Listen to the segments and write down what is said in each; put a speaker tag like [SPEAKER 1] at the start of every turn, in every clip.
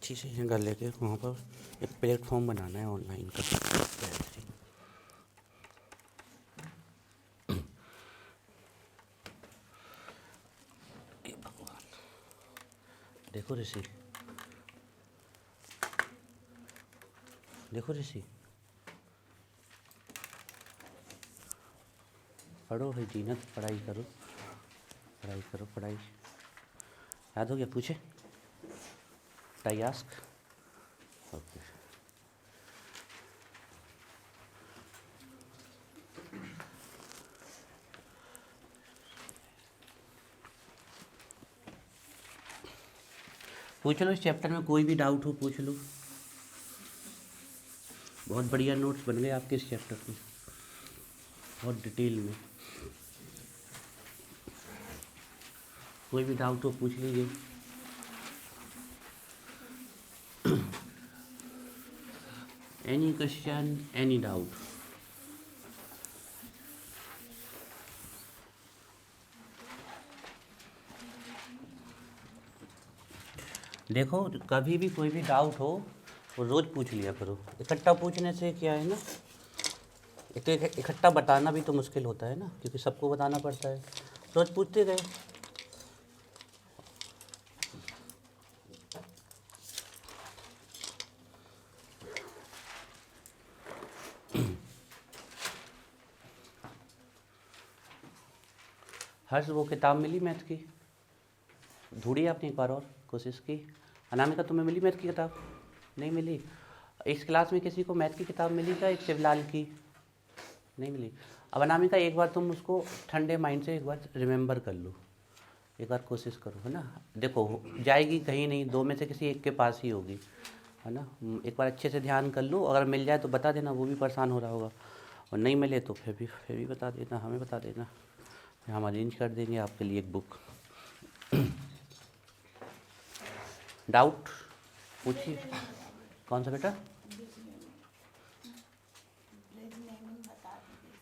[SPEAKER 1] अच्छी से जगह लेके वहाँ पर एक प्लेटफॉर्म बनाना है ऑनलाइन का। हे भगवान, देखो ऋषि, देखो ऋषि, पढ़ो भाई जीनत, पढ़ाई करो, पढ़ाई करो, पढ़ाई। याद हो गया? पूछे टाई आस्क। ओके, पूछ लो, इस चैप्टर में कोई भी डाउट हो पूछ लो। बहुत बढ़िया नोट्स बन गए आपके इस चैप्टर में, बहुत डिटेल में। कोई भी डाउट हो पूछ लीजिए। Any question, any doubt. देखो, कभी भी कोई भी डाउट हो वो रोज़ पूछ लिया करो। इकट्ठा पूछने से क्या है ना, एक तो इकट्ठा बताना भी तो मुश्किल होता है ना, क्योंकि सबको बताना पड़ता है। रोज़ पूछते गए। हर्ष, वो किताब मिली मैथ की? ढूंढी आपने एक बार और कोशिश की? अनामिका, तुम्हें मिली मैथ की किताब? नहीं मिली। इस क्लास में किसी को मैथ की किताब मिली क्या? एक शिवलाल की नहीं मिली। अब अनामिका, एक बार तुम उसको ठंडे माइंड से एक बार रिमेंबर कर लो, एक बार कोशिश करो, है ना। देखो, जाएगी कहीं नहीं, दो में से किसी एक के पास ही होगी, है ना। एक बार अच्छे से ध्यान कर लो, अगर मिल जाए तो बता देना, वो भी परेशान हो रहा होगा। और नहीं मिले तो फिर भी बता देना, हमें बता देना, हम अरेंज कर देंगे आपके लिए एक बुक। डाउट पूछिए। कौन सा बेटा?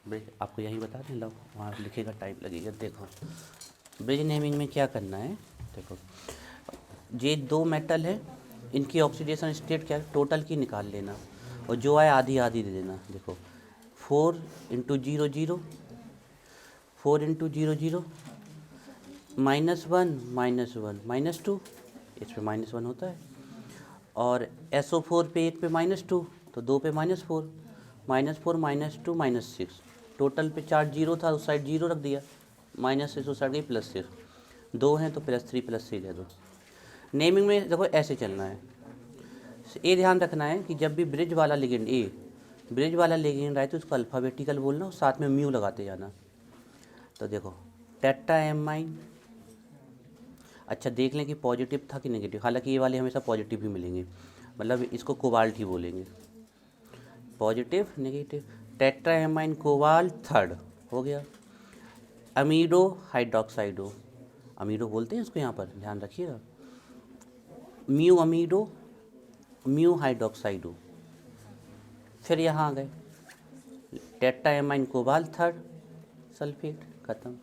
[SPEAKER 1] ब्रिज आपको यही बता दें, लो वहाँ लिखेगा, टाइप लगेगा। देखो, ब्रिज नेमिंग में क्या करना है। देखो, ये दो मेटल है, इनकी ऑक्सीडेशन स्टेट क्या है, टोटल की निकाल लेना, और जो आए आधी आधी दे देना। देखो, 4 इंटू 0 0, 4 इंटू 0 0, -1 -1 -2, इस पे -1 होता है। और SO4 पे 1 पे -2, तो 2 पे -4, -4 -2 -6, टोटल पे चार्ज 0 था, उस साइड 0 रख दिया, -6 उस साइड गई +6, 2 हैं तो +3 +3 दे दो। नेमिंग में देखो ऐसे चलना है। ये ध्यान रखना है कि जब भी ब्रिज वाला लिगेंड ब्रिज वाला लिगेंड आए तो उसको अल्फ़ाबेटिकल बोलना और साथ में म्यू लगाते जाना। तो देखो, टेट्रा एमाइन, अच्छा देख लें कि पॉजिटिव था कि नेगेटिव। हालांकि ये वाले हमेशा पॉजिटिव ही मिलेंगे, मतलब इसको कोबाल्ट ही बोलेंगे, positive negative. Tetra amine cobalt third हो गया। अमीडो हाइड्रोक्साइडो, अमीडो बोलते हैं इसको, यहाँ पर ध्यान रखिएगा। Mu amido, mu hydroxido. फिर यहाँ आ गए tetraammine cobalt third sulphate, खत्म।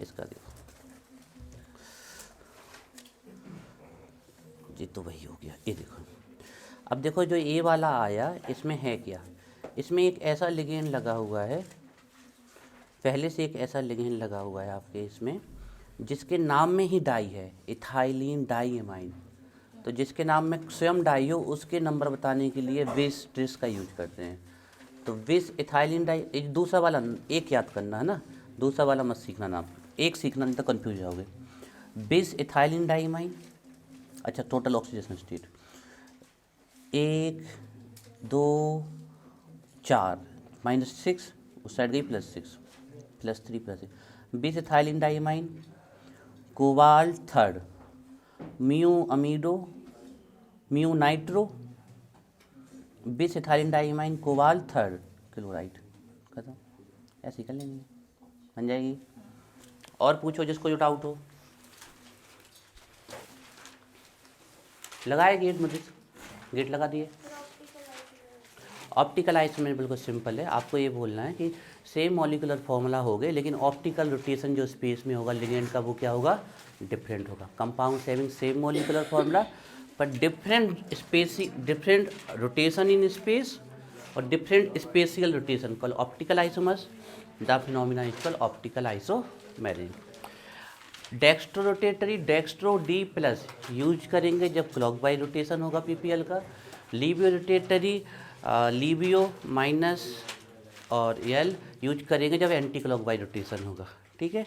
[SPEAKER 1] इसका देखो, ये तो वही हो गया। ये देखो, अब देखो जो ए वाला आया, इसमें है क्या, इसमें एक ऐसा लिगेंड लगा हुआ है, पहले से एक ऐसा लिगेंड लगा हुआ है आपके इसमें, जिसके नाम में ही डाई है, इथाइलिन डाई एमाइन। तो जिसके नाम में स्वयं डाई हो, उसके नंबर बताने के लिए विस ट्रिस का यूज करते हैं। तो विस इथाइलिन डाई, एक दूसरा वाला एक याद करना है ना, दूसरा वाला मत सीखना नाम, एक सीखना, नहीं तो कन्फ्यूज जाओगे। विस इथाइलिन डाई एमाइन। अच्छा, टोटल ऑक्सीडेशन स्टेट 1 2 4, -6 उस साइड गई, +6 +3 +6, bis ethylenediamine cobalt third, mu amido, mu nitro, bis ethylenediamine cobalt third chloride, खत्म। ऐसे कर लेंगे, बन जाएगी। और पूछो जिसको जो डाउट हो। लगाए गेट, मुझे गेट लगा दिए। ऑप्टिकल आइस में बिल्कुल सिंपल है, आपको ये बोलना है कि सेम मॉलिकुलर फॉर्मूला हो गए, लेकिन ऑप्टिकल रोटेशन जो स्पेस में होगा लिगेंड का, वो क्या होगा, डिफरेंट होगा। Compound having same molecular formula, but different rotation in space or different spatial rotation called optical isomers. The phenomena is called optical isomerism. Dextro rotatory dextro D plus use करेंगे जब clockwise rotation होगा PPL का। Laevo rotatory laevo minus और L use करेंगे जब anti clockwise rotation होगा। ठीक है,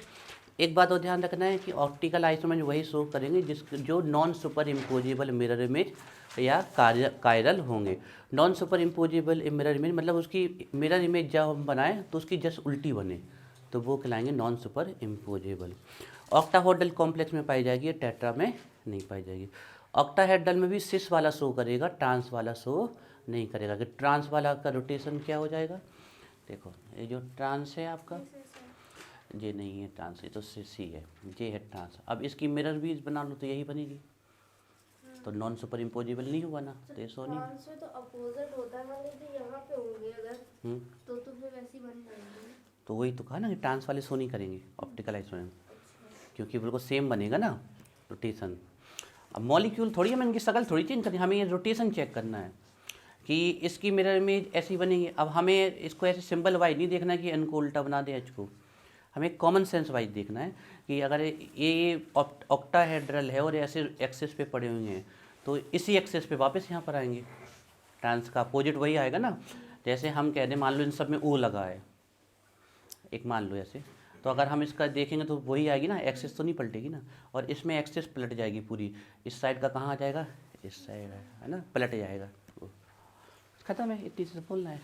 [SPEAKER 1] एक बात और ध्यान रखना है कि ऑप्टिकल आइसोमेर वही शो करेंगे जो non super imposable mirror image या कायरल होंगे। Non super imposable mirror image मतलब उसकी मिरर इमेज जब हम बनाएं तो उसकी जस्ट उल्टी बने, तो वो कहलाएंगे non superimposable. Octahedral complex में पाई जाएगी, टेट्रा में नहीं पाई जाएगी। ऑक्टाहेड्रल में भी सिस वाला शो करेगा, ट्रांस वाला शो नहीं करेगा। कि ट्रांस वाला का रोटेशन क्या हो जाएगा, देखो ये जो ट्रांस है आपका, ये नहीं है ट्रांस, ये तो सिस ही है, ये है ट्रांस। अब इसकी मिरर भी बना लो तो यही बनेगी, तो नॉन सुपर इम्पोजिबल नहीं हुआ ना, तो ये शो नहीं।
[SPEAKER 2] ट्रांस में तो अपोजिट होता है, मान लीजिए यहाँ पे होंगे अगर तो फिर वैसी बन जाएंगे।
[SPEAKER 1] तो वही तो कहा ना कि ट्रांस वाले शो नहीं करेंगे ऑप्टिकल आइसोमेर, क्योंकि बिल्कुल सेम बनेगा ना रोटेशन। अब मॉलिक्यूल थोड़ी हमें इनकी शक्ल थोड़ी चेंज करनी है, हमें ये रोटेशन चेक करना है कि इसकी मिरर इमेज ऐसी बनेगी। अब हमें इसको ऐसे सिंबल वाइज नहीं देखना है कि एन को उल्टा बना दे एच को, हमें कॉमन सेंस वाइज देखना है कि अगर ये ऑक्टाहेड्रल है और ऐसे एक्सेस पे पड़े हुए हैं तो इसी एक्सेस पे वापस यहाँ पर आएंगे, ट्रांस का अपोजिट वही आएगा ना। जैसे हम कह दें मान लो इन सब में ओ लगा है, एक मान लो ऐसे, तो अगर हम इसका देखेंगे तो वही आएगी ना, एक्सेस तो नहीं पलटेगी ना। और इसमें एक्सेस पलट जाएगी पूरी, इस साइड का कहाँ आ जाएगा, इस साइड है ना, पलट जाएगा। खत्म है, इतनी से बोलना है,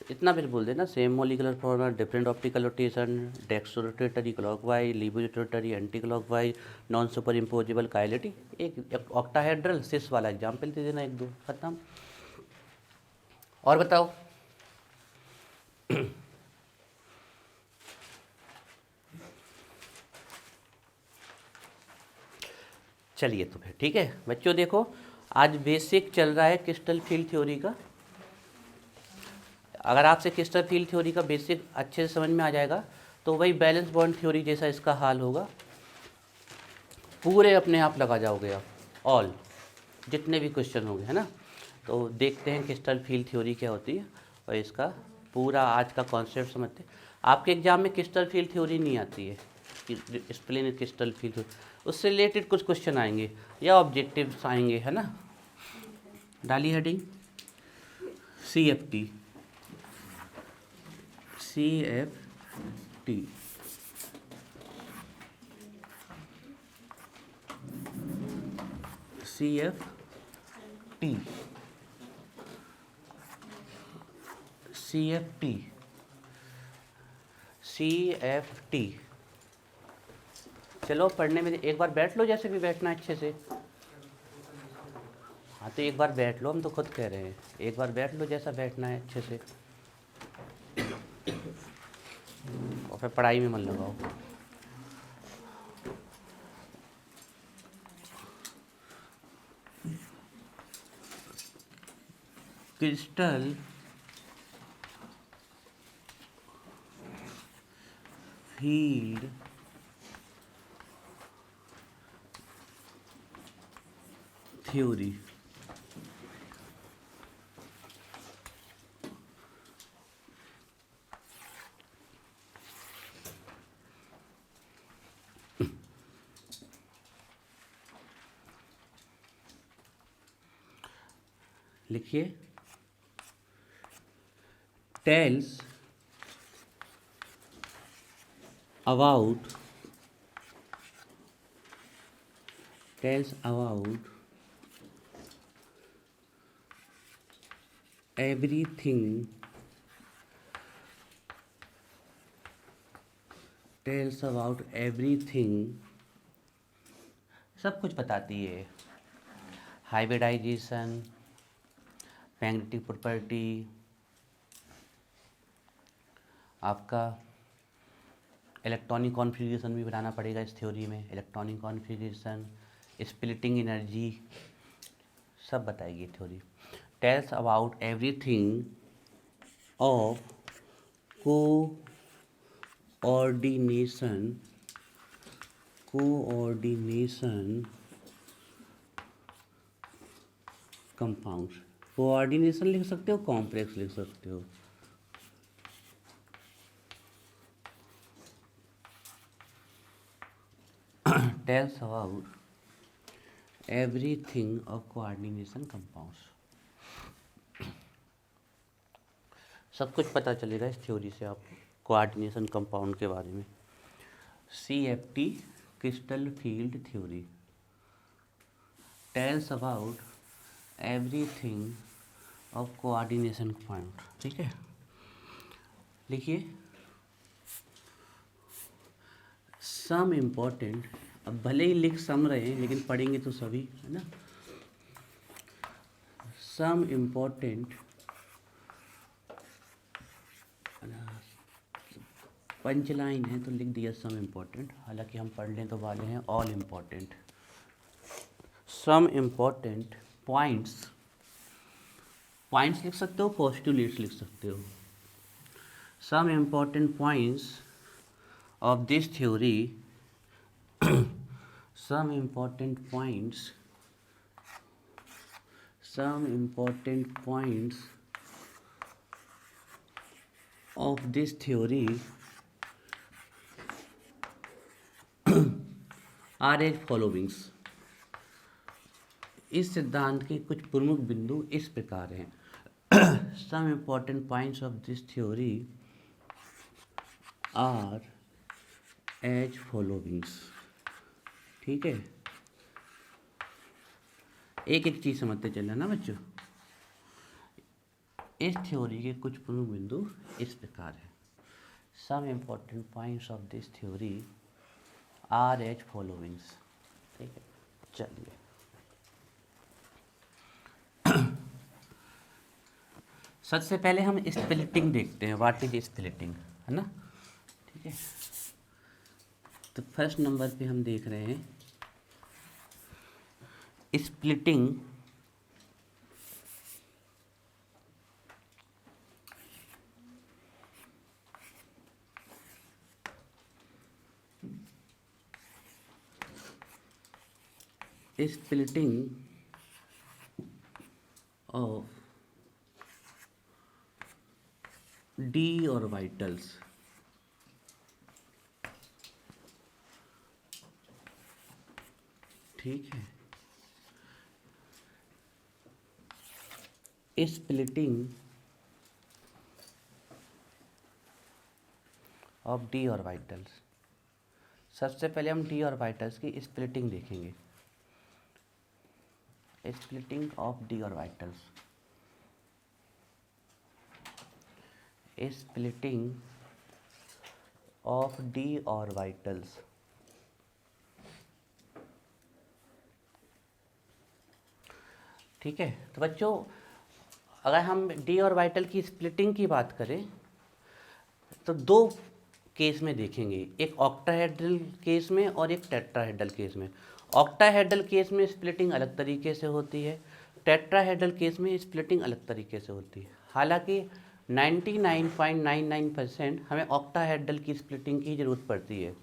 [SPEAKER 1] इतना फिर बोल देना। Same molecular formula, different optical rotation, dextro rotatory clockwise, laevo rotatory anti clockwise, non superimposable kinetic. एक ऑक्टाहेड्रल सिस वाला एग्जाम्पल दे देना, एक दो, खत्म। और बताओ चलिए तो फिर ठीक है बच्चों, देखो आज बेसिक चल रहा है क्रिस्टल फील्ड थ्योरी का। अगर आपसे क्रिस्टल फील्ड थ्योरी का बेसिक अच्छे से समझ में आ जाएगा तो वही बैलेंस बॉन्ड थ्योरी जैसा इसका हाल होगा, पूरे अपने आप लगा जाओगे आप, ऑल जितने भी क्वेश्चन होंगे, है ना। तो देखते हैं क्रिस्टल फील्ड थ्योरी क्या होती है और इसका पूरा आज का कॉन्सेप्ट समझते हैं। आपके एग्जाम में क्रिस्टल फील्ड थ्योरी नहीं आती है कि एक्सप्लेन क्रिस्टल फील्ड थ्योरी, उससे रिलेटेड कुछ क्वेश्चन आएंगे या ऑब्जेक्टिव्स आएंगे, है ना। डाली heading CFT, CFT CFT CFT CFT। चलो पढ़ने में एक बार बैठ लो, जैसे भी बैठना है अच्छे से। हाँ तो एक बार बैठ लो, हम तो खुद कह रहे हैं, एक बार बैठ लो जैसा बैठना है अच्छे से, और फिर पढ़ाई में मन लगाओ। Crystal field theory. लिखिए, tells about everything, tells about everything, सब कुछ बताती है। हाइब्रिडाइजेशन, मैग्नेटिक प्रॉपर्टी, आपका इलेक्ट्रॉनिक कॉन्फ़िगरेशन भी बनाना पड़ेगा इस थ्योरी में, इलेक्ट्रॉनिक कॉन्फ़िगरेशन, स्प्लिटिंग एनर्जी, सब बताएगी theory. Tells about everything of coordination compound. Coordination लिख सकते हो, कॉम्प्लेक्स लिख सकते हो। Tells about everything of coordination compounds. सब कुछ पता चलेगा इस थ्योरी से आपको कोऑर्डिनेशन कंपाउंड के बारे में। CFT crystal field theory tells about everything of coordination compound. ठीक है, लिखिए सम इम्पोर्टेंट। अब भले ही लिख सम रहे हैं लेकिन पढ़ेंगे तो सभी, है ना। सम इम्पोर्टेंट पंच लाइन है तो लिख दिया सम इम्पोर्टेंट, हालांकि हम पढ़ने तो वाले हैं all important. Some important points, points लिख सकते हो, पोस्टुलेट्स लिख सकते हो। Some important points of this theory some important points of this theory are as followings। इस सिद्धांत के कुछ प्रमुख बिंदु इस प्रकार हैं। some important points of this theory are as followings. ठीक है, एक एक चीज समझते चलना ना बच्चों। इस थ्योरी के कुछ प्रमुख बिंदु इस प्रकार है। Some important points of this theory are as followings. ठीक है, चलिए सबसे पहले हम स्प्लिटिंग देखते हैं। व्हाट इज स्प्लिटिंग, है ना। ठीक है, तो फर्स्ट नंबर पे हम देख रहे हैं स्प्लिटिंग ऑफ d ऑर्बिटल्स। ठीक है, स्प्लिटिंग ऑफ डी ऑर्बिटल्स। सबसे पहले हम डी ऑर्बिटल्स की स्प्लिटिंग देखेंगे। Splitting of D orbitals, splitting of D orbitals. ठीक है, तो बच्चों अगर हम डी ऑर्बिटल की स्प्लिटिंग की बात करें तो दो केस में देखेंगे, एक ऑक्टाहेड्रल केस में और एक टेट्राहेड्रल केस में। ऑक्टाहेड्रल केस में स्प्लिटिंग अलग तरीके से होती है, टेट्राहेड्रल केस में स्प्लिटिंग अलग तरीके से होती है। हालांकि 99.99% हमें ऑक्टाहेड्रल की स्प्लिटिंग की ज़रूरत पड़ती है,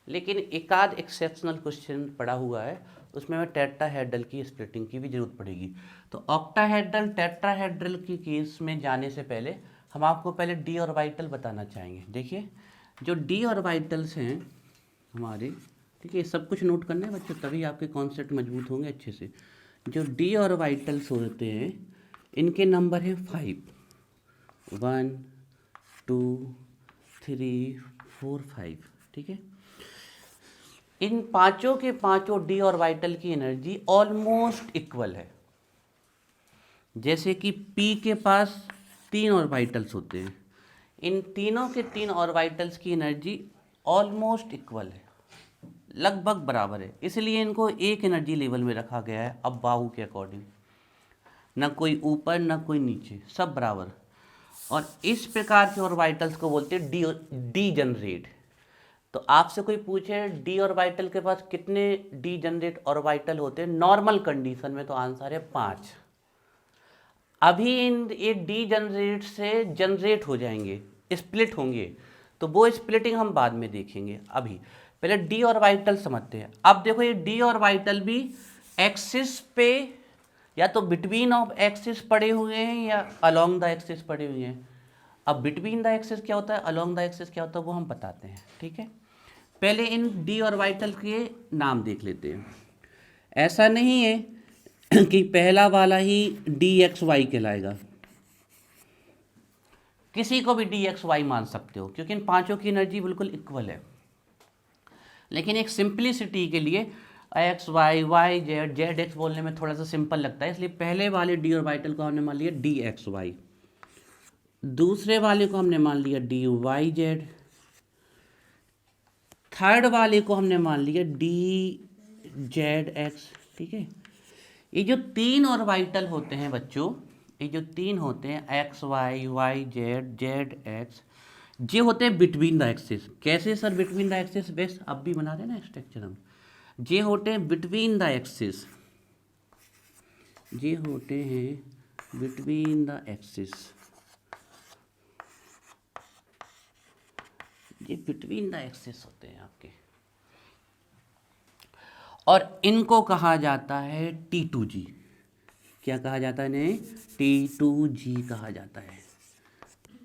[SPEAKER 1] लेकिन एक आध एक्सेप्शनल क्वेश्चन पड़ा हुआ है उसमें हमें टेट्राहेड्रल की स्प्लिटिंग की भी ज़रूरत पड़ेगी। तो ऑक्टाहेड्रल टेट्राहेड्रल की केस में जाने से पहले हम आपको पहले डी ऑर्बिटल बताना चाहेंगे। देखिए जो डी ऑर्बिटल्स हैं हमारे, ठीक है, सब कुछ नोट करना है बच्चों, तभी आपके कॉन्सेप्ट मजबूत होंगे अच्छे से। जो डी ऑर्बिटल्स होते हैं इनके नंबर हैं 5, 1 2 3 4 5। ठीक है, इन पांचों के पांचों डी ऑर्बिटल की एनर्जी ऑलमोस्ट इक्वल है। जैसे कि पी के पास 3 ऑर्बिटल्स होते हैं, इन तीनों के 3 ऑर्बिटल्स की एनर्जी ऑलमोस्ट इक्वल है, लगभग बराबर है, इसलिए इनको एक एनर्जी लेवल में रखा गया है। अब बाहु के अकॉर्डिंग ना कोई ऊपर ना कोई नीचे, सब बराबर। और इस प्रकार के ऑर्बिटल्स को बोलते हैं डी जनरेट। तो आपसे कोई पूछे डी ऑर्बिटल के पास कितने डी जनरेट ऑर्बिटल होते हैं नॉर्मल कंडीशन में, तो आंसर है 5। अभी इन ये डी जनरेट से जनरेट हो जाएंगे, स्प्लिट होंगे, तो वो स्प्लिटिंग हम बाद में देखेंगे। अभी पहले डी ऑर्बिटल समझते हैं। अब देखो ये डी ऑर्बिटल भी एक्सिस पे या तो बिटवीन ऑफ एक्सिस पड़े हुए हैं या अलोंग द एक्सिस पड़े हुए हैं। अब बिटवीन द एक्सिस क्या होता है, अलोंग द एक्सिस क्या होता है, वो हम बताते हैं, ठीक है। पहले इन डी ऑर्बिटल के नाम देख लेते हैं। ऐसा नहीं है कि पहला वाला ही डी एक्स वाई कहलाएगा, किसी को भी डी एक्स वाई मान सकते हो क्योंकि इन पांचों की एनर्जी बिल्कुल इक्वल है। लेकिन एक सिंपलिसिटी के लिए x y y z z x बोलने में थोड़ा सा सिंपल लगता है, इसलिए पहले वाले डी ऑर्बिटल को हमने मान लिया डी एक्स वाई, दूसरे वाले को हमने मान लिया डी वाई जेड, थर्ड वाले को हमने मान लिया डी जेड एक्स, ठीक है। ये जो तीन ऑर्बिटल होते हैं बच्चों, ये जो तीन होते हैं x y y z z x, ये होते हैं बिटवीन द एक्सिस। कैसे sir between the axis, base अब भी बना देना स्ट्रक्चर हम। ये होते हैं बिटवीन द एक्सिस, ये होते हैं बिटवीन द एक्सिस, ये बिटवीन द एक्सिस होते हैं आपके, और इनको कहा जाता है T2G। क्या कहा जाता है इन्हें, T2G कहा जाता है,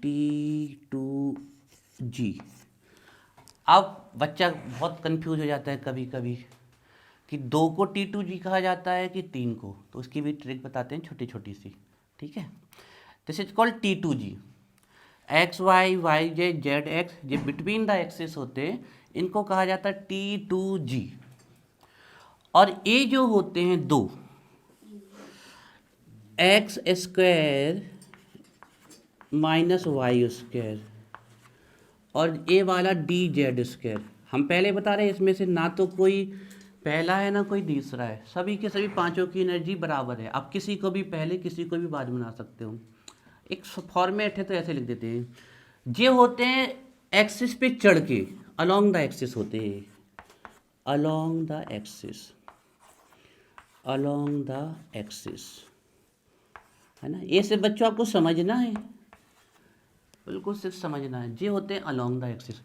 [SPEAKER 1] T2G। अब बच्चा बहुत कंफ्यूज हो जाता है कभी कभी कि दो को T2G कहा जाता है कि तीन को, तो उसकी भी ट्रिक बताते हैं छोटी छोटी सी, ठीक है। This is called T2G। X y y z z x, ये बिटवीन द एक्सिस होते हैं, इनको कहा जाता है T2G। और ये जो होते हैं दो, x square minus y square और ये वाला डी जेड स्क्वायर, हम पहले बता रहे हैं इसमें से ना तो कोई पहला है ना कोई तीसरा है, सभी के सभी पांचों की एनर्जी बराबर है। आप किसी को भी पहले किसी को भी बाद में बना सकते हो। एक फॉर्मेट है तो ऐसे लिख देते हैं, ये होते हैं एक्सिस पे चढ़ के, अलोंग द एक्सिस होते हैं, along the axis, along the axis, है ना। ये सिर्फ बच्चों आपको समझना है, बिल्कुल सिर्फ समझना है। ये होते हैं अलोंग द एक्सिस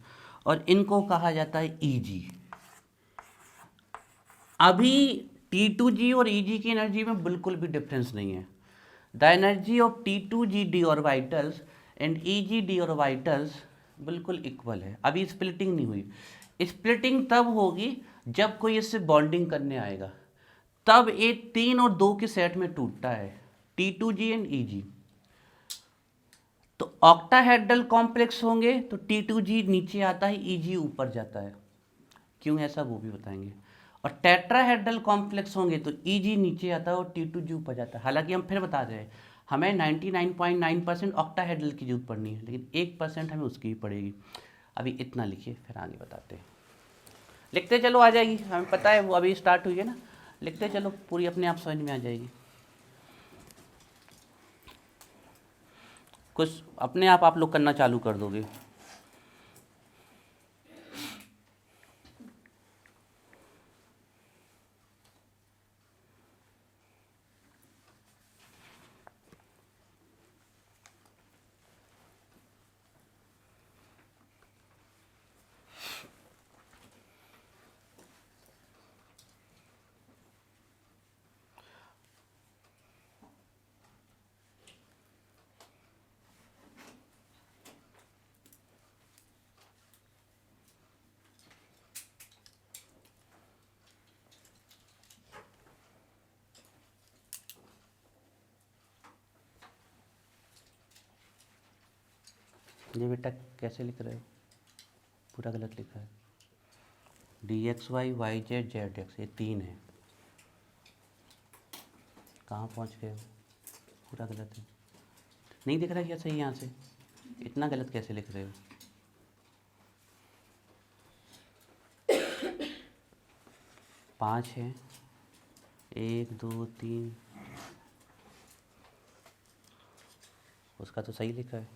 [SPEAKER 1] और इनको कहा जाता है EG। अभी T2G और EG की एनर्जी में बिल्कुल भी डिफरेंस नहीं है। The energy of T2G D orbitals and EG D orbitals बिल्कुल इक्वल है। अभी स्प्लिटिंग नहीं हुई, स्प्लिटिंग तब होगी जब कोई इससे बॉन्डिंग करने आएगा, तब ये 3 और 2 के सेट में टूटता है, T2G एंड EG। तो ऑक्टाहेड्रल कॉम्प्लेक्स होंगे तो T2G नीचे आता है, EG ऊपर जाता है, क्यों ऐसा वो भी बताएंगे। और टेट्राहेड्रल कॉम्प्लेक्स होंगे तो EG नीचे आता है और T2G ऊपर जाता है। हालांकि हम फिर बता रहे हैं हमें 99.9% ऑक्टाहेड्रल की जरूरत पड़नी है, लेकिन 1% हमें उसकी भी पड़ेगी। अभी इतना लिखिए फिर आगे बताते हैं। लिखते चलो, आ जाएगी, हमें पता है वो अभी स्टार्ट हुई है ना, लिखते चलो पूरी अपने आप समझ में आ जाएगी। कुछ अपने आप लोग करना चालू कर दोगे। ये बेटा कैसे लिख रहे हो, पूरा गलत लिखा है। DXY YZ ZX ये 3 है, कहाँ पहुँच गए हो, पूरा गलत है। नहीं दिख रहा क्या सही यहाँ से, इतना गलत कैसे लिख रहे हो। पाँच है, 1 2 3, उसका तो सही लिखा है।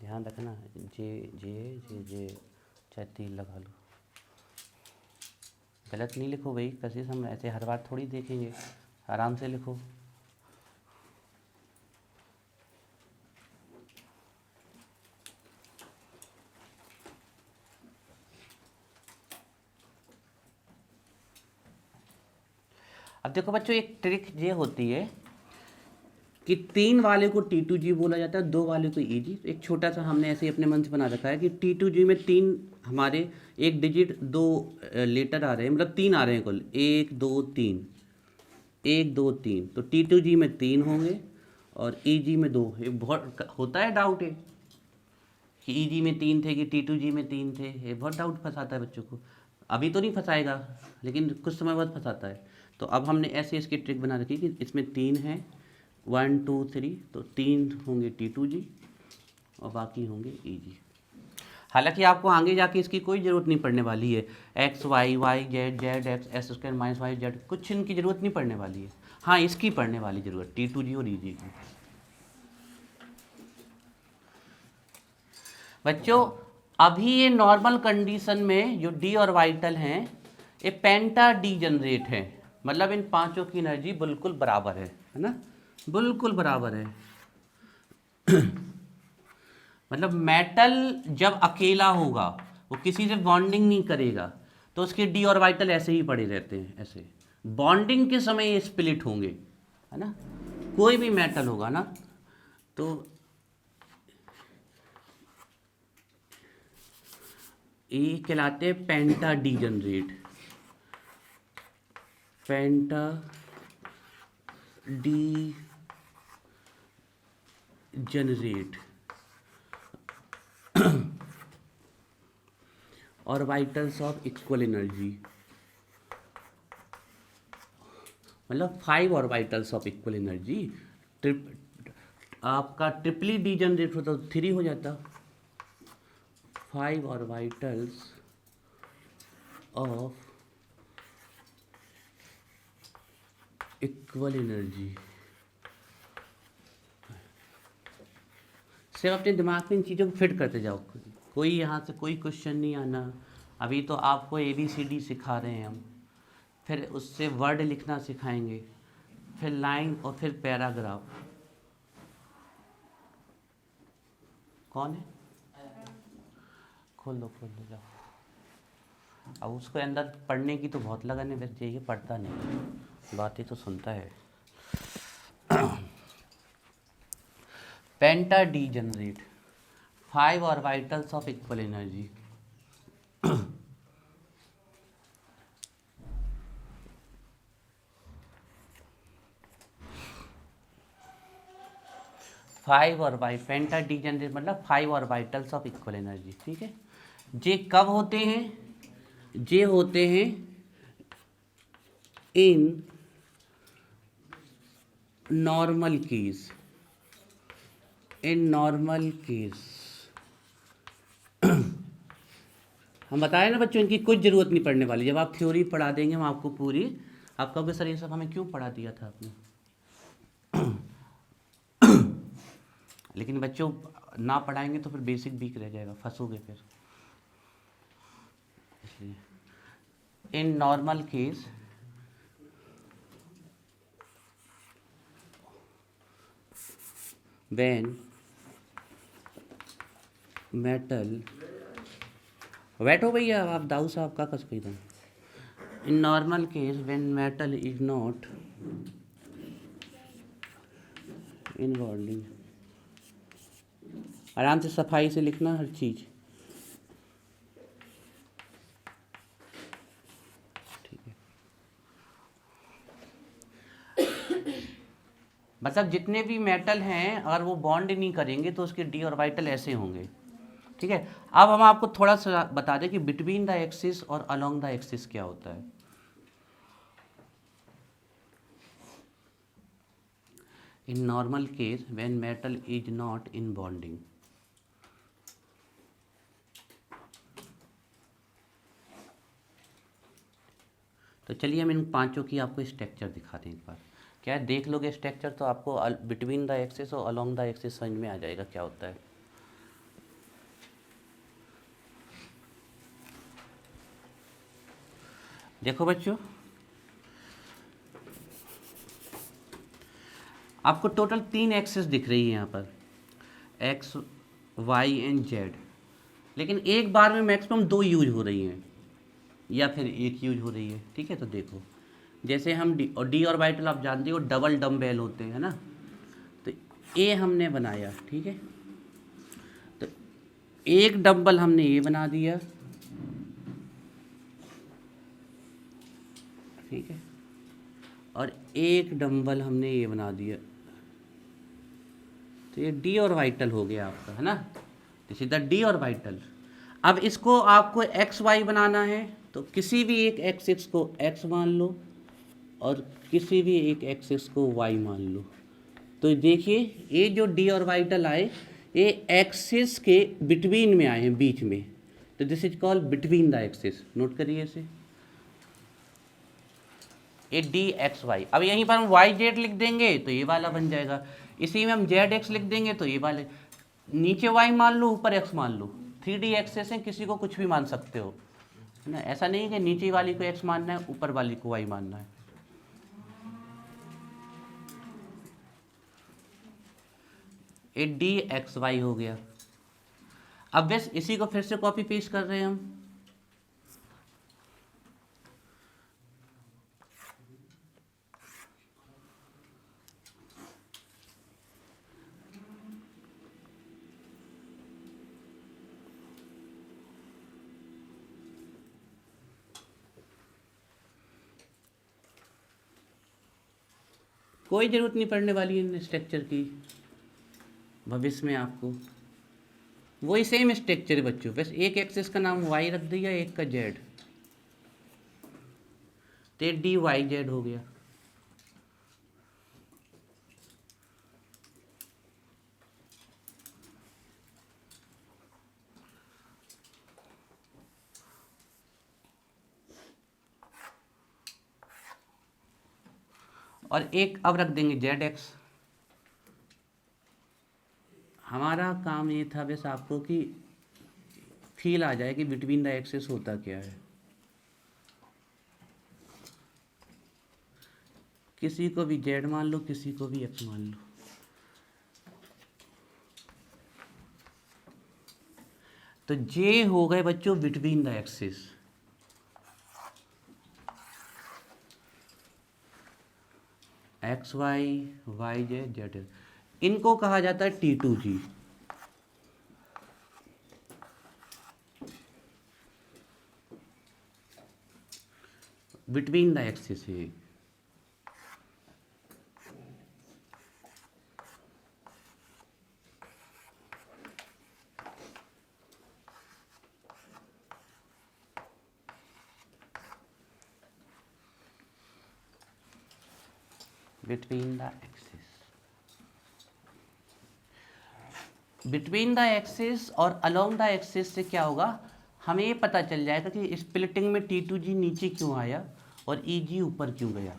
[SPEAKER 1] ध्यान रखना, जे जे जे जे चाहे 3 लगा लो, गलत नहीं लिखो भाई। कैसे हम ऐसे हर बार थोड़ी देखेंगे, आराम से लिखो। अब देखो बच्चों, एक ट्रिक ये होती है कि 3 वाले को T2G बोला जाता है, 2 वाले को EG। तो एक छोटा सा हमने ऐसे ही अपने मन से बना रखा है कि T2G में 3 हमारे एक डिजिट 2 लेटर आ रहे हैं, मतलब 3 आ रहे हैं कुल, 1 2 3, 1 2 3, तो T2G में 3 होंगे और EG में 2। ये बहुत होता है डाउट है कि EG में 3 थे कि T2G में 3 थे, ये बहुत डाउट फंसाता है बच्चों को। अभी तो नहीं फंसाएगा, लेकिन कुछ समय बाद फंसाता है। तो अब हमने ऐसे इसकी ट्रिक बना रखी कि इसमें 3 है, 1 2 3, तो 3 होंगे T2G और बाकी होंगे EG। हालांकि आपको आगे जाके इसकी कोई ज़रूरत नहीं पड़ने वाली है, x y y z z x s square minus y z, कुछ इनकी ज़रूरत नहीं पड़ने वाली है। हाँ, इसकी पड़ने वाली ज़रूरत T2G और EG की। बच्चों अभी ये नॉर्मल कंडीशन में जो डी और वाइटल हैं ये पेंटा डी जनरेट है, मतलब इन पांचों की एनर्जी बिल्कुल बराबर है ना, बिल्कुल बराबर है। मतलब मेटल जब अकेला होगा, वो किसी से बॉन्डिंग नहीं करेगा, तो उसके डी और वाइटल ऐसे ही पड़े रहते हैं, ऐसे। बॉन्डिंग के समय ये स्प्लिट होंगे, है ना। कोई भी मेटल होगा ना, तो ये कहलाते हैं पेंटा डीजनरेट, पेंटा डी जनरेट। और वाइटल्स ऑफ इक्वल एनर्जी, मतलब 5 और वाइटल्स ऑफ इक्वल एनर्जी। आपका ट्रिपली डी जनरेट होता तो 3 हो जाता। 5 और वाइटल्स ऑफ इक्वल एनर्जी। सिर्फ अपने दिमाग में इन चीज़ों को फिट करते जाओ, कोई यहाँ से कोई क्वेश्चन नहीं आना। अभी तो आपको ABCD सिखा रहे हैं हम, फिर उससे वर्ड लिखना सिखाएंगे, फिर लाइन और फिर पैराग्राफ। कौन है? खोल दो जाओ। अब उसको अंदर पढ़ने की तो बहुत लगन है, वैसे ये पढ़ता नहीं, बातें तो सुनता है। पेंटा डी जनरेट 5 और vitals of equal energy. Penta D generate मतलब 5 और वाइटल्स ऑफ इक्वल एनर्जी, ठीक है। जे कब होते हैं? जे होते हैं इन नॉर्मल केस, इन नॉर्मल केस। हम बताए ना बच्चों, इनकी कुछ ज़रूरत नहीं पड़ने वाली। जब आप थ्योरी पढ़ा देंगे हम आपको पूरी, आप कहोगे सर ये सब हमें क्यों पढ़ा दिया था आपने। लेकिन बच्चों ना पढ़ाएंगे तो फिर बेसिक वीक रह जाएगा, फंसोगे फिर। इसलिए in normal case when metal, बैठो भैया आप, दाऊ साहब का कस पी in normal case when metal is not in bonding। आराम से सफाई से लिखना हर चीज़, ठीक है। मतलब जितने भी मेटल हैं अगर वो बॉन्ड नहीं करेंगे तो उसके डी और वाइटल ऐसे होंगे, ठीक है। अब हम आपको थोड़ा सा बता दें कि बिटवीन द एक्सिस और अलोंग द एक्सिस क्या होता है। इन normal case when metal is not in bonding, तो चलिए हम इन पांचों की आपको स्ट्रक्चर दिखा दें एक बार। क्या है, देख लोगे स्ट्रक्चर तो आपको बिटवीन द एक्सिस और अलोंग द एक्सिस समझ में आ जाएगा क्या होता है। देखो बच्चों, आपको टोटल 3 एक्सिस दिख रही है यहाँ पर, एक्स वाई एंड जेड, लेकिन एक बार में मैक्सिमम 2 यूज हो रही हैं या फिर एक यूज हो रही है, ठीक है। तो देखो जैसे हम डी ऑर्बिटल आप जानते हो डबल डम्बेल होते हैं, है ना। तो ये हमने बनाया, ठीक है। तो एक डम्बल हमने ये बना दिया, ठीक है, और एक डम्बल हमने ये बना दिया। तो ये डी ऑर्बिटल हो गया आपका, है ना। This is the D orbital. अब इसको आपको एक्स वाई बनाना है, तो किसी भी एक एक्सिस को एक्स मान लो और किसी भी एक एक्सिस को वाई मान लो। तो देखिए ये जो डी ऑर्बिटल आए ये एक्सिस के बिटवीन में आए हैं, बीच में। तो this is called between the axis. Note करिए इसे, ये डी एक्स वाई। अब यहीं पर हम वाई जेड लिख देंगे तो ये वाला बन जाएगा, इसी में हम जेड एक्स लिख देंगे तो ये वाले। नीचे वाई मान लो ऊपर एक्स मान लो, 3D एक्सेस है, किसी को कुछ भी मान सकते हो, है ना। ऐसा नहीं है कि नीचे वाली को एक्स मानना है ऊपर वाली को वाई मानना है। ये डी एक्स वाई हो गया। अब बस इसी को फिर से कॉपी पेस्ट कर रहे हैं हम। कोई ज़रूरत नहीं पड़ने वाली इन स्ट्रक्चर की भविष्य में आपको। वही सेम स्ट्रक्चर है बच्चों, बस एक एक्सिस का नाम वाई रख दिया, एक का जेड, तो डी वाई जेड हो गया। और एक अब रख देंगे जेड एक्स। हमारा काम ये था बस आपको कि फील आ जाए कि बिटवीन द एक्सिस होता क्या है। किसी को भी जेड मान लो, किसी को भी एक्स मान लो। तो जे हो गए बच्चों between the axis. X y, y j, z, इनको कहा जाता है T2G। बिटवीन द एक्सिस है। Between the axis, between the axis और अलोंग द एक्सिस से क्या होगा, हमें ये पता चल जाएगा कि स्प्लिटिंग में T2G नीचे क्यों आया और EG ऊपर क्यों गया,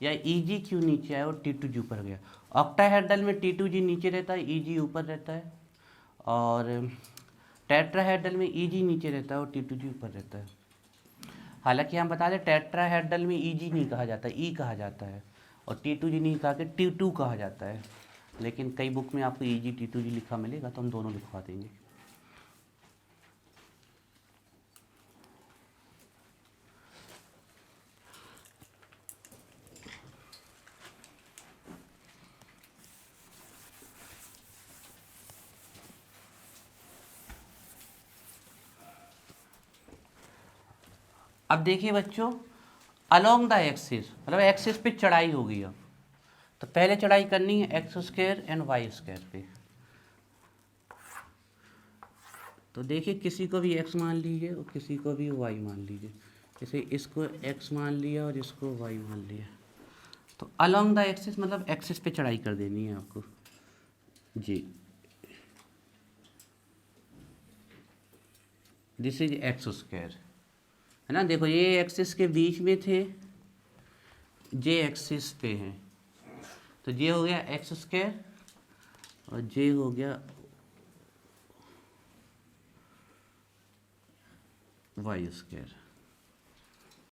[SPEAKER 1] या EG क्यों नीचे आया और T2G ऊपर गया। ऑक्टाहेड्रल में T2G नीचे रहता है, EG ऊपर रहता है, और टेट्राहेड्रल में EG नीचे रहता है और T2G ऊपर रहता है। हालांकि हम बता दें टेट्राहेड्रल में EG नहीं कहा जाता, E कहा जाता है, और T2G नहीं कहा के T2 कहा जाता है। लेकिन कई बुक में आपको EG T2G लिखा मिलेगा तो हम दोनों लिखवा देंगे। अब देखिए बच्चों, अलोंग द एक्सिस मतलब एक्सिस पे चढ़ाई होगी। अब तो पहले चढ़ाई करनी है x square and y square पे। तो देखिए किसी को भी एक्स मान लीजिए और किसी को भी वाई मान लीजिए। जैसे इसको एक्स मान लिया और इसको वाई मान लिया, तो अलोंग द एक्सिस मतलब एक्सिस पे चढ़ाई कर देनी है आपको जी। दिस इज एक्स स्क्वायर, है ना। देखो ये एक्सिस के बीच में थे, जे एक्सिस पे हैं, तो जे हो गया एक्स स्क्वायर और जे हो गया वाई स्क्वायर।